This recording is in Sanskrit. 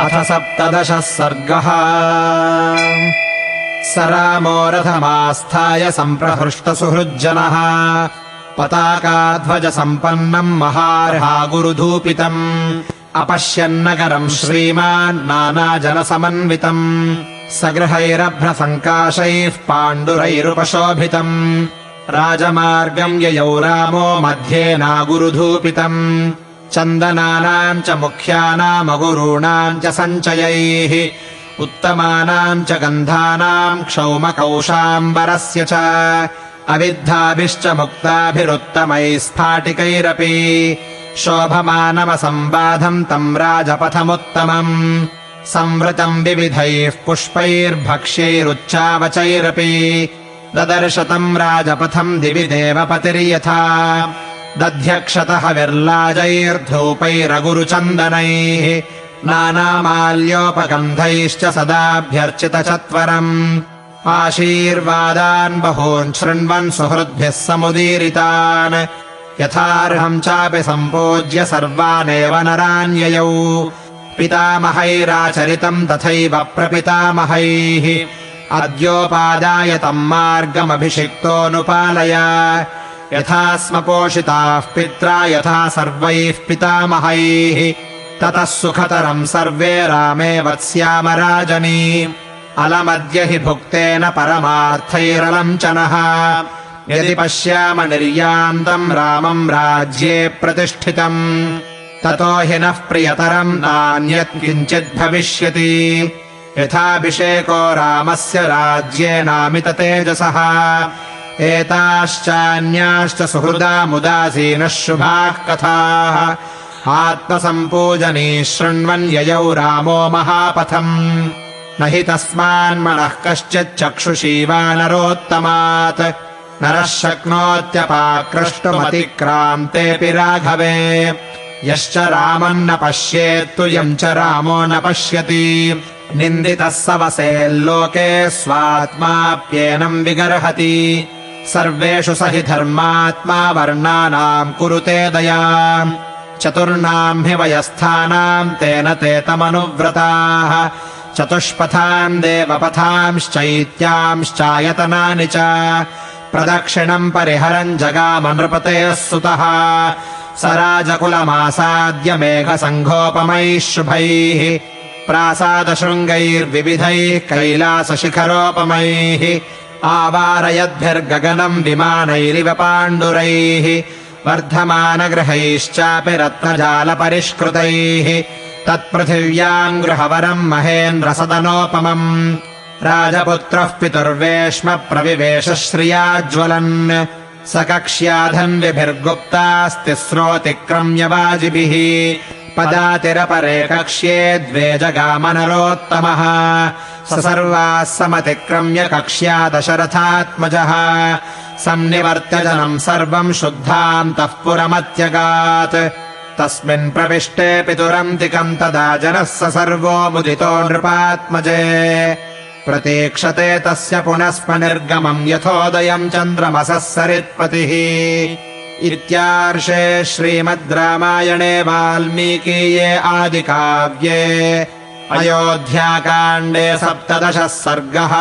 अथ 17 सर्गः। स रामो रथमास्थाय सम्प्रहृष्टसुहृज्जनः पताकाध्वजसम्पन्नम् महार्हा गुरुधूपितम् अपश्यन्नगरम् श्रीमान् नानाजनसमन्वितम् सगृहैरभ्रसङ्काशैः पाण्डुरैरुपशोभितम् राजमार्गम् ययौ रामो मध्ये नागुरुधूपितम् चन्दनानाम् च मुख्यानामगुरूणाम् च सञ्चयैः उत्तमानाम् च गन्धानाम् क्षौमकौशाम्बरस्य च अविद्धाभिश्च मुक्ताभिरुत्तमैः स्फाटिकैरपि शोभमानमसम्बाधम् तम् राजपथमुत्तमम् संवृतम् विविधैः पुष्पैर्भक्ष्यैरुच्चावचैरपि ददर्श तम् राजपथम् दिवि देवपतिर्यथा दध्यक्षतः विर्लाजैर्धूपैरगुरुचन्दनैः नानामाल्योपगन्धैश्च सदाभ्यर्चितचत्वरम् आशीर्वादान् बहून् शृण्वन् सुहृद्भिः समुदीरितान् यथार्हम् चापि सम्पूज्य सर्वानेव नरान्ययौ पितामहैराचरितम् तथैव प्रपितामहैः अद्योपादाय तम् मार्गमभिषिक्तोऽनुपालय यथा स्म पोषिताः पित्रा यथा सर्वैः पितामहैः ततः सुखतरम् सर्वे रामे वत्स्याम राजनी अलमद्य हि भुक्तेन परमार्थैरलम् च नः यदि पश्याम निर्यान्तम् रामम् राज्ये प्रतिष्ठितम् ततो हि नः प्रियतरम् नान्यत् किञ्चित् भविष्यति यथाभिषेको रामस्य राज्येनामित तेजसः एताश्चान्याश्च सुहृदामुदासीनः शुभाः कथाः आत्मसम्पूजनीः शृण्वन् ययौ रामो महापथम् न हि तस्मान्मनः कश्चिच्चक्षुषी वानरोत्तमात् नरः शक्नोत्यपाक्रष्टुमतिक्रान्तेऽपि राघवे यश्च रामम् न पश्येत्तु यम् च रामो न पश्यति निन्दितः स वसेल्लोके स्वात्माप्येनम् विगर्हति सर्वेषु स हि धर्मात्मा वर्णानाम् कुरुते दयाम् चतुर्णाम् हि वयस्थानाम् तेन ते तमनुव्रताः चतुष्पथान् देवपथांश्चैत्यांश्चायतनानि च प्रदक्षिणम् परिहरन् जगाम नृपतेः सुतः स राजकुलमासाद्य मेघसङ्घोपमैः शुभैः प्रासादशृङ्गैर्विविधैः कैलासशिखरोपमैः आवारयद्भिर्गगनम् विमानैरिव पाण्डुरैः वर्धमानगृहैश्चापि रत्नजालपरिष्कृतैः तत्पृथिव्याम् गृहवरम् महेन्द्रसदनोपमम् राजपुत्रः पितुर्वेश्म प्रविवेश श्रियाज्वलन् स कक्ष्याधन्विभिर्गुप्तास्तिस्रोऽतिक्रम्य वाजिभिः पदातिरपरे कक्ष्ये द्वे जगामनरोत्तमः स सर्वाः समतिक्रम्य कक्ष्या दशरथात्मजः संनिवर्त्य जनम् सर्वम् शुद्धान्तः पुरमत्यगात् तस्मिन् प्रविष्टे पितुरन्तिकम् तदा जनः स सर्वो मुदितो नृपात्मजे प्रतीक्षते तस्य पुनस्म निर्गमम् यथोदयम् चन्द्रमसः सरित्पतिः इत्यार्षे श्रीमद् रामायणे वाल्मीकीये आदिकाव्ये अयोध्याकाण्डे 17 सर्गः।